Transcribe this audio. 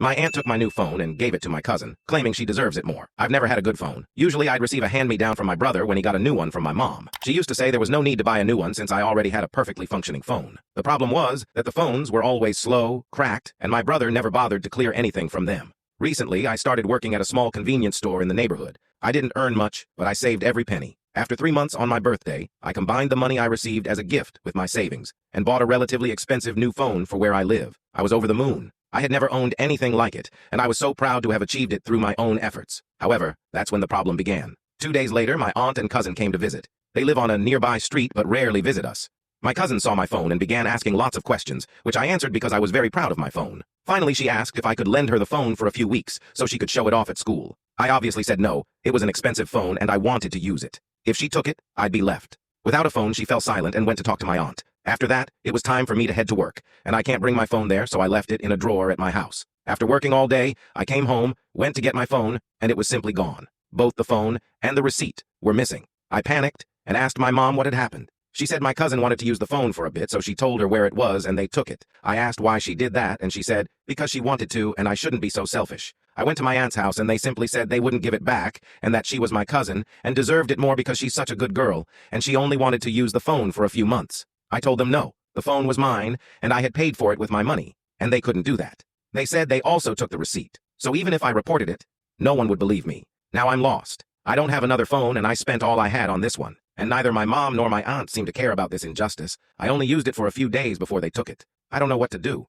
My aunt took my new phone and gave it to my cousin, claiming she deserves it more. I've never had a good phone. Usually I'd receive a hand-me-down from my brother when he got a new one from my mom. She used to say there was no need to buy a new one since I already had a perfectly functioning phone. The problem was that the phones were always slow, cracked, and my brother never bothered to clear anything from them. Recently, I started working at a small convenience store in the neighborhood. I didn't earn much, but I saved every penny. After 3 months on my birthday, I combined the money I received as a gift with my savings and bought a relatively expensive new phone for where I live. I was over the moon. I had never owned anything like it, and I was so proud to have achieved it through my own efforts. However, that's when the problem began. 2 days later, my aunt and cousin came to visit. They live on a nearby street but rarely visit us. My cousin saw my phone and began asking lots of questions, which I answered because I was very proud of my phone. Finally, she asked if I could lend her the phone for a few weeks so she could show it off at school. I obviously said no. It was an expensive phone and I wanted to use it. If she took it, I'd be left. Without a phone, she fell silent and went to talk to my aunt. After that, it was time for me to head to work, and I can't bring my phone there, so I left it in a drawer at my house. After working all day, I came home, went to get my phone, and it was simply gone. Both the phone and the receipt were missing. I panicked and asked my mom what had happened. She said my cousin wanted to use the phone for a bit, so she told her where it was and they took it. I asked why she did that, and she said, because she wanted to and I shouldn't be so selfish. I went to my aunt's house and they simply said they wouldn't give it back and that she was my cousin and deserved it more because she's such a good girl and she only wanted to use the phone for a few months. I told them no, the phone was mine and I had paid for it with my money, and they couldn't do that. They said they also took the receipt, so even if I reported it, no one would believe me. Now I'm lost. I don't have another phone and I spent all I had on this one, and neither my mom nor my aunt seem to care about this injustice. I only used it for a few days before they took it. I don't know what to do.